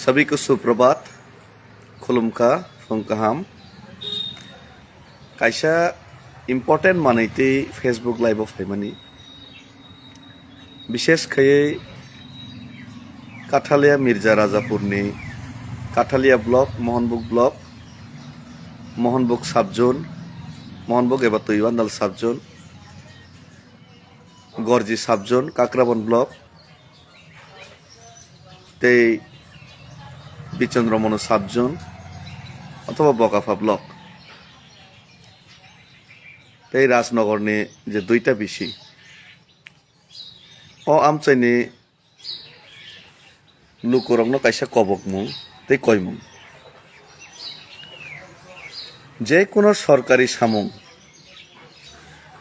सभी को सुप्रभात खुलुमखा फंकाहाम कायसा इम्पोर्टेंट मानैते फेसबुक लाइव फैमानी विशेष खयै काठालिया मिर्जा राजापुरनि काठालिया ब्लक मोहनबुक साबजोन मोहनबुक एबा तैवान्दाल साबजोन गरजी साबजोन काक्राबन ब्लक ते बिचन्द्रमन साबजोन अथवा बकाफा ब्लक ते राजनगरनि जे दुईटा बिसि आमचाइनि लुकुरंनो कायसा कबकमुं ते कयमुं जे कोनो सरकारी सामुं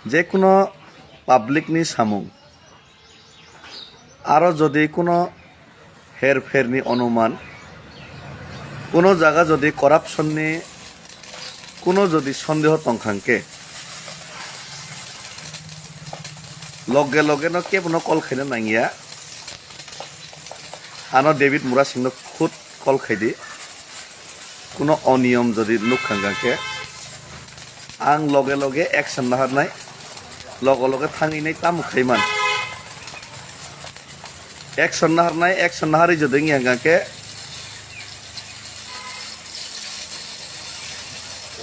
जे कोनो पाब्लिकनि सामुं आरो जदि कोनो हेरफेरनि अनुमान কোনো জায়গা যদি করাপশননি কোনো যদি সন্দেহ তংখাংকে লগে লগে ন কেবনো কল খাইনো নাঙিয়া আনো ডেভিড মুরা সিংনো খুদ কল খাইদি কোনো অনিয়ম যদি নুখাঙ্গাকে আং লগে লগে একশন নাহারনাই লগে লগে থাঙিনাই তামু খাইমান একশন নাহারি যদি ङियांगाके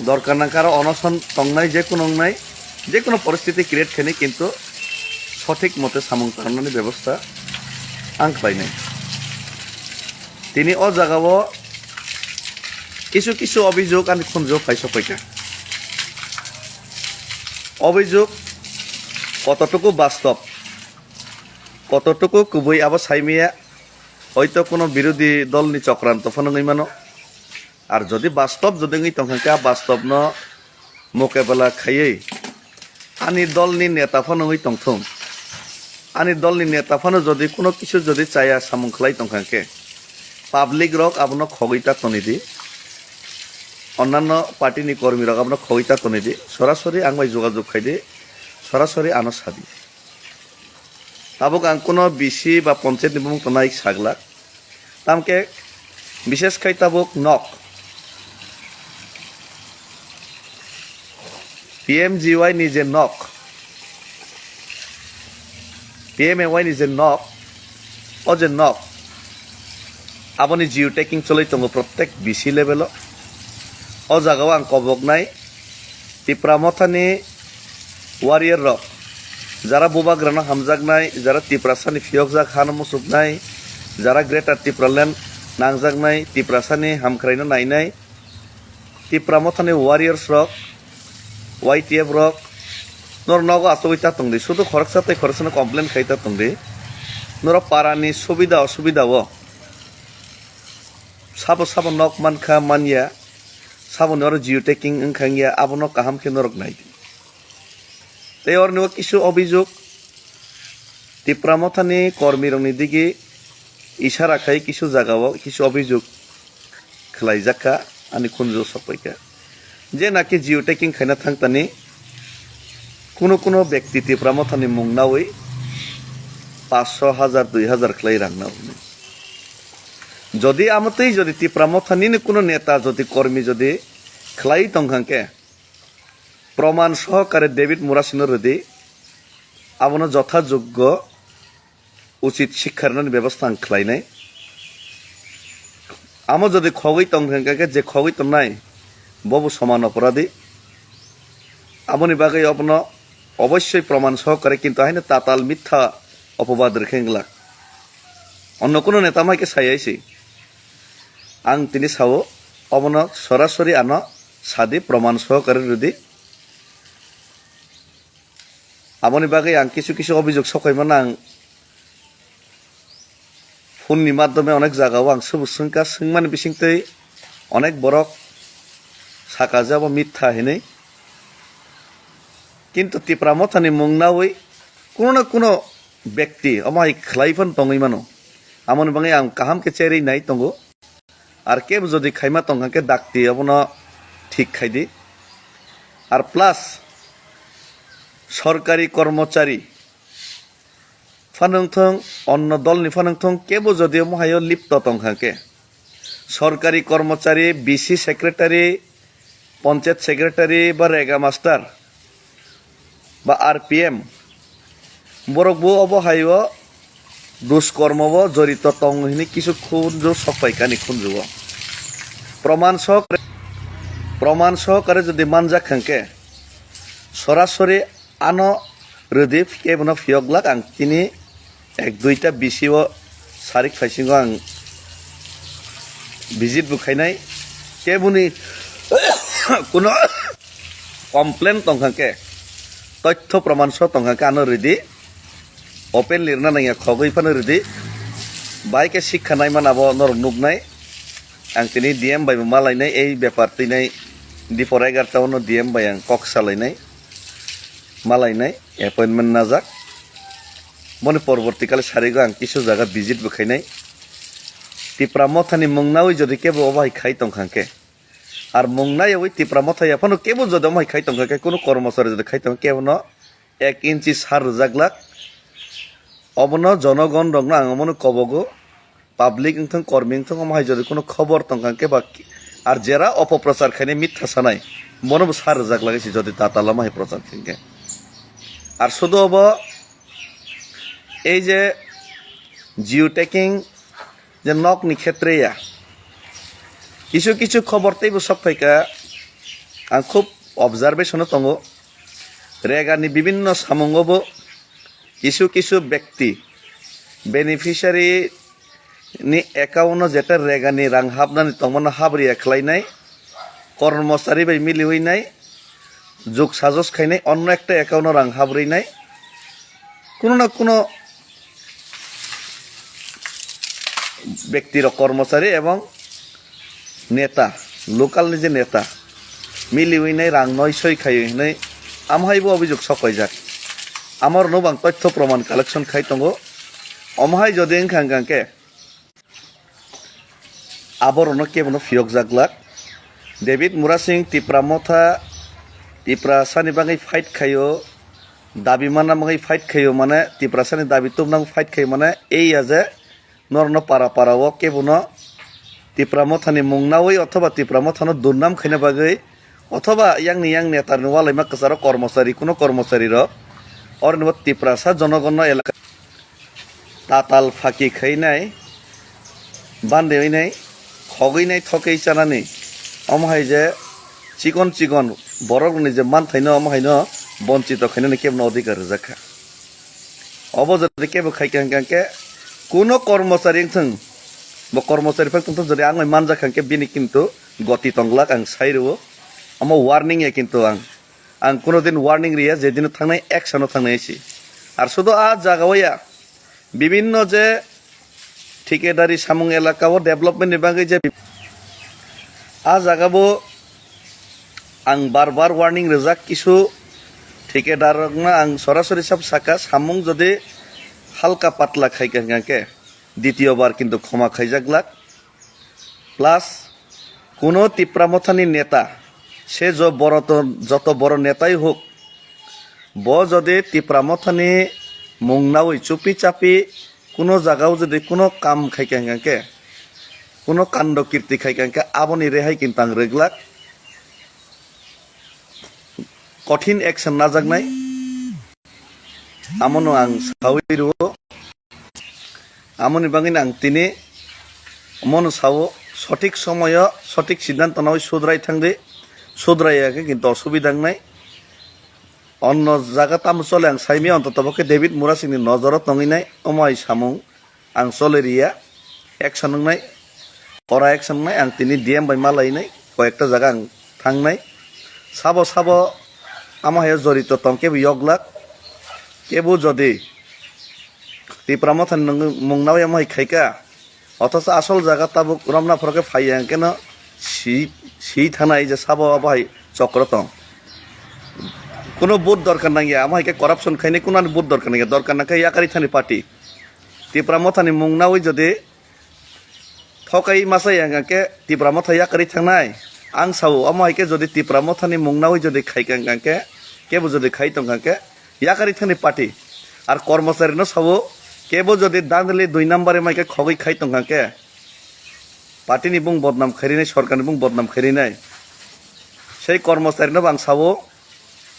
दरकार ना कारो अनशन तंगनाय जे कोनो परिस्थिति क्रिएट खानी किन्तु सठिक मते सामुं खालामनायनि व्यवस्था आं खालायनाय तिनि अ जागायाव किछु अभियोग आंनि खुनजो फायसफायखा अभियोग कतटुकु बास्तव कतटुकु गुबै आबो साइमिया हयतो कोनो बिरोधी दलनि चक्रान्त फनङै मानो আর যদি বাস্তব যদি তংখাঙ্কা বাস্তব ন মোকাবেলা খাইয়ে আনি দলনি নেতাফানো হই তংথং আনি দলনি নেতাফানো যদি কোনো কিছু যদি চায়া সামুখলাই তংখাঙ্কে পাবলিক রক আপন খগইতা তনিদি অন্যান্য পার্টিনি কর্মী রক আপন খগইতা তনিদি সরাসরি আংবাই যোগাযোগ খাইদি সরাসরি আনো সাদি তাবক আং কোনো বিসি বা পঞ্চায়েত নিবং তনাই সাগলা তামকে বিশেষ খাই তাবক নক PMGY নিজে নক PMAY নিজে নক ও যে নক আপনি জিও টেকিং চলাই দङ प्रत्येक बिसि लेभेल ও জায়গাও आं কবকনাই টিপ্রামথানি ওয়ারিয়ার রক যারা বুবাগ্রানো হামজাগনাই যারা টিপ্রাসানি ফিয়কজাক হানো মুসুকনাই যারা গ্রেটার টিপ্রাল্যান্ড নাংজাগনাই টিপ্রাসানি হামখ্রাইনো নাইনাই টিপ্রামথানি ওয়ারিয়ার্স রক YTF रक नर नगो आसोइता तंगदि शुद्ध खरकसाते खरसना कमप्लेन खाइता तंगदि नर पारानि सुबिदा असुबिदा व साबो नक मानखा मानिया साबो नर जियो टेकिं ओंखांगिया आबनो काहाम के नरक नाइदि ते और नो किछु अभियोग टिप्रामथानि कर्मीरंनि दिगे इशारा खाइ किछु जागाव किछु अभियोग खलाइजाखा आनि खुनजो सपाइका जे नाकि जियो टेकिं खाइना थांतानि कोनो व्यक्ति टिप्रामथानि मुंनावै 500 1000 2000 खलाई रांनाव जदि आमतै जदि टिप्रामथानि कोनो नेता जदि कर्मी जदि खलाई तंखांके प्रमाण सहकारे डेविड मुरासिनो रदि आबनो যথাযোগ্য उचित शिक्षानि व्यवस्था खलायनाय आमो जदि खगै तंखांके जे खगै तनाय बबु समान अपराधी आमनि बागै अपन अवश्य प्रमाण सहकारे किन्तु हाइने ताताल मिथ्या अपबाद रेखेंगला अन्न कोनो नेता माइके सायाइसै आं तिनि सावो अबन सरासरि आन सादि प्रमाण सहकारे रुदि आमनि बागै आं किछु अभियोग सकायमान आं फननि माध्यमे अनेक जागाव आं सुबुसंका सोंमान बिसिंतै अनेक बरक साकाजाबो मिथ्या हेनै किन्तु टिप्रामथानि मुंनावै कोनो व्यक्ति अमाय खलाइफन तङै मानो आमन बाङै आं काहाम के चेरै नाय तंगो आर केब जदि खाइमा तंगाके दाक्ति अबन ठीक खाइदि आर प्लास सरकारी कर्मचारी फानंथं अन्न दलनि फानंथं केबो जदियो महायो लिप्त तंखाके সরকারি কর্মচারী বিসি সেক্রেটারি পঞ্চায়েত সেক্রেটারি বা রেগা মাস্টার বা আরপিএম বরকবো অবহাইও দুষ্কর্মব জড়িত তংহিনী কিছু খুঁজো সফাইকানি খুঁজব প্রমাণ সহকারে যদি মানজা খাঙ্কে সরাসরি আনো রোদি কেবন ফিয়গলাক আং তিনি এক দুইটা বিসিও সারিক ফাইসিং আং ভিজিট বুখাইনাই কেবুনি কোনো কমপ্লেন তংখাঙ্কে তথ্য প্রমাণ সহ তংখাঙ্কে আনো রেডি ওপেন লিরনা নাইয়া খবই ফানো রেডি বাইকে শিক্ষা নাই মানাবো নর নুকনাই आं तिनी डिएम बाय मालायनाय এই ব্যাপার তিনাই ডিপর 11টা অন্য ডিএম বাই आं কক সালাইনাই মালাयनाय অ্যাপয়েন্টমেন্ট নাজাক মনে পরবর্তীকালে সারিগো आं কিছু জায়গা ভিজিট বখাইনাই টিপ্রা মথানি মংনাওই যদি কেবো অবাই খাই তংখাঙ্কে আর মংনাই ওই টিপ্রা মথাই এখনো কেবো যদি অমাই খাই তংখাঙ্কে কোনো কর্মচারী যদি খাই তং কেবো 1 ইঞ্চি সার জাগলাক অবন জনগণ রং আং মনে কবগো পাবলিক ইংথং কর্মী ইংথং আমায় যদি কোনো খবর তংখাঙ্কে বা আর যারা অপপ্রচার খাইনে মিথ্যা সানাই মনে সার জাগ লাগাইছি যদি তাতালা মাহি প্রচার খাইকে আর শুধু হব এই যে জিও টেকিং যে নকনি ক্ষেত্রে কিছু কিছু খবর তাইবো সব ফাইকা আं খুব অবজারভেশনে দङ রেগানি বিভিন্ন সামঙ্গবো কিছু কিছু ব্যক্তি বেনিফিশিয়ারি ni account যেটা রেগানি রাং হাবনানি তমনা হাবরি একলাইনাই কর্মচারী বাই মিলি হইনাই যোগ সাজস খাইনাই অন্য একটা অ্যাকাউন্ট রাং হাবরিনাই কোনো না কোনো ব্যক্তির কর্মচারী এবং নেতা লোকাল নিজে নেতা মিলি হইনাই রাং নয়সই খাই হইনাই আমহাইবো অভিযোগ সকাই যাক আমার নবাং তথ্য প্রমাণ কালেকশন খাই দङ অমহাই যদি খাঙ্গাঙ্কে আবরণ কেবন ফিয়ক জাগলাক ডেভিড মুরাসিং টিপ্রা মথা টিপ্রা সানি বাঙাই ফাইট খাইও দাবি মানা বাঙাই ফাইট খাইও মানে টিপ্রা সানি দাবি তুমনাং ফাইট খাইও মানে এই আজে নরন পারা পারাও কেবন টিপ্রা মথানি মুংনাওই অথবা টিপ্রা মথানো দুর্নাম খাইনা বাগৈ অথবা ইয়াংনি ইয়াং নেতার ওয়ালাইমা কাছার কর্মচারী কোনো কর্মচারীর অরনব টিপ্রা সা জনগণ এলাকা তাতাল ফাঁকি খাইনাই বান্ধে হইনাই খগैनाय थकै चानानि अमहाय जे चिकन चिकन बरगनि जे मान थाइनो अमहाय न बंचित खाइनो केबन अधिकार जाखा अब जदि केबो खाइखांके कोनो कर्मचारी थं ब कर्मचारी फक थं जदि आंग मान जाखांके बिनि किन्तु गति तंगलाक आं साइरो अम वार्निंग ए किन्तु आं कोनो दिन वार्निंग रिया जे दिन थांनाय एक्शनो थांनाय छि आर शुधु आ जागावया বিভিন্ন যে ठिकेदारी सामुं एलाकाओ डेभलपमेंट बागै जे आ जागाबो आं बार बार वार्निंग रोजाक किसु ठिकेदारना आं सरासरि सब साका सामुं जदि हालका पातला खाइखांके द्वितीय बार किन्तु क्षमा खाइजागलाक प्लास कोनो टिप्रामथानि नेता से जो যত বড় নেতাই হোক ব যদি টিপ্রামথানি মুংনাওই চুপি চাপি কোনো জায়গাও যদি কোনো কাম খাইখাंके কোনো কাণ্ড কীর্তি খাইखांके আবনি রেহাই কিন্তু আং রেগলাক কঠিন অ্যাকশন না জাগনাই আমনো আং সাউইরো আমনি বাঙিন আং তিনি মন সাও সঠিক সময় সঠিক সিদ্ধান্ত নয় সুদরাই থাংদে সুদরাইয়াকে কিন্তু অসুবিধা নাই অন্য জায়গা তাম চলে আং সাইমি অন্ততপক্ষে ডেভিড মুরাসিংনি নজরত নঙিনাই অমাই সামুং आं सोलेरिया एक्शन नाय करा एक्शन नाय आं तिनी डिएम बाय मालायनाय कयेकटा जागा आं थांनाय साबो साबो आमाहाय जरित तंके यगलाक केबो जदि टिप्रामथान मुंगनाव आमाहाय खाइका अथच आसल जागा ताबो रमनाफोरके फाइया केन सी थानाय जे साबो आबाहाय चक्र तं कोनो बुथ दरकार नाय आमाहायके करापसन खाइने कोनो बुथ दरकार नाय याकारि थानि पार्टी टिप्रामथानि मुंगनावै जदि थकाई मासाय आंके टिप्रामथा याकारि थांनाय आं साव अमाहायके जदि टिप्रामथानि मुंगनावै जदि खाइखांके केबो जदि खाइ तंखांके याकारि थानि पार्टी आर कर्मचारी न साव केबो जदि दांदले 2 नम्बरे माइके खगै खाइ तंखांके পার্টিনি বুং বদনাম খারিनाय सरकारनि बुं बदनाम खारिनाय সেই কর্মচারীনো আং সাবো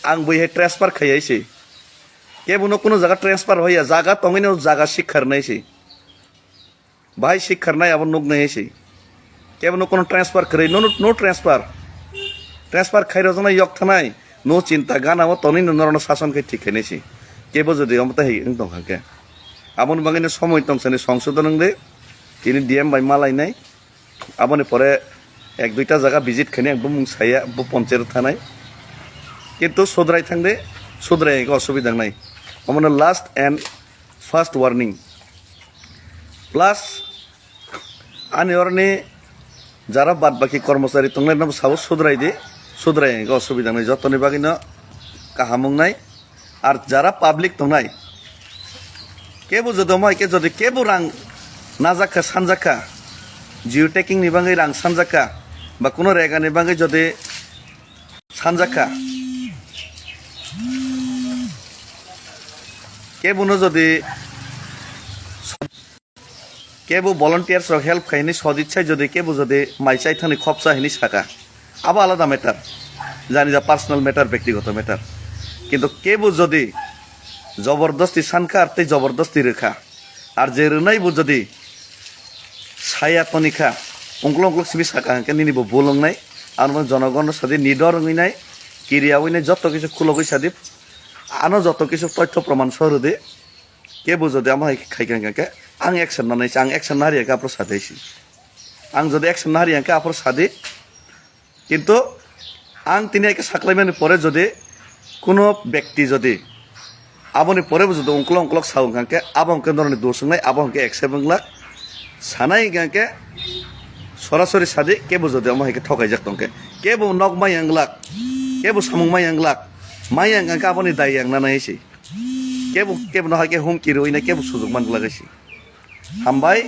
আং বইহে ট্রান্সফার খাইয়াইছি কেবনো কোনো জায়গা ট্রান্সফার হইয়া জায়গা তংইনো জায়গা শিক্ষার নাইছি ভাই শিক্ষার নাই আবার নুক নাইছি কেবনো কোনো ট্রান্সফার খাই নো ট্রান্সফার ট্রান্সফার খাইরো জনা ইয়ক থানাই নো চিন্তা গানাও তনি নরন শাসন খাই ঠিক খাইনাইছি কেবো যদি আমতা হে দং হাকে আমন বাঙিনো সময় তংসানি সংশোধন দে তিনি ডিএম বাই মালাইনাই আমনে পরে এক দুইটা জায়গা ভিজিট খাইনি একদম মুংসাইয়া পঞ্চায়েত থানায় কিন্তু সুদ্রাই থাকলে সুদ্রাই অসুবিধা নাই আমার last and first warning plus আনি অরনি যারা বাদ বাকি কর্মচারী তংলাই নাম সাবো সুদ্রাই দে সুদ্রাই অসুবিধা নাই যতনি বাকি না কাহামুং নাই আর যারা পাবলিক তংনাই কেবো যদি মাইকে যদি কেবো রাং নাজাকা সানজাকা জিও টেকিং नि बाङै रां सानजाका बा कुनो रेगानि बाङै जदि सानजाका केबुनो जदि केबु भलन्टियार्स हेल्प खाइनि सदिच्छाय जदि केबु जदि माइचाइ थानि खपसा हिनि साका आबा आलादा मैटार जानि जा पार्सोनाल मैटार व्यक्तिगत मैटार किन्तु केबु जदि जबरदस्ती सानका आरते जबरदस्ती रेखा आर जे रोनाइबु जदि साया तनिखा अंकल अंकल सिबि साका हांके निनिबो बोलंनाय आरो जनगण सादि निडर हइनाय किरिया हइनाय जत किछु खुलगै सादि आनो जत किछु तथ्य प्रमाण सरदे केबो जदि आमा खाइखांके आं एक्शन नानायसि आं एक्शन नारियाके आप्र सादैसि आं जदि एक्शन नारियाके आप्र सादि किन्तु आं तिनियाके साख्लायमानि परे जदि कोनो व्यक्ति जदि आबनि परे जदि अंकल अंकल साउखांके आबंके नरनि दोसंनाय आबंके एक्सेबंगला सानाय गांके सरासरि सादि केबो जदि अमायके ठकाय जाक्तंके केबो नक मायांगलाक केबो सामुं मायांगलाक मायांगांके आबनि दाय यांगना नायसि केबो केबो नहाके हुमकि रोइना केबो सुजुग मानगलागासि हामबाय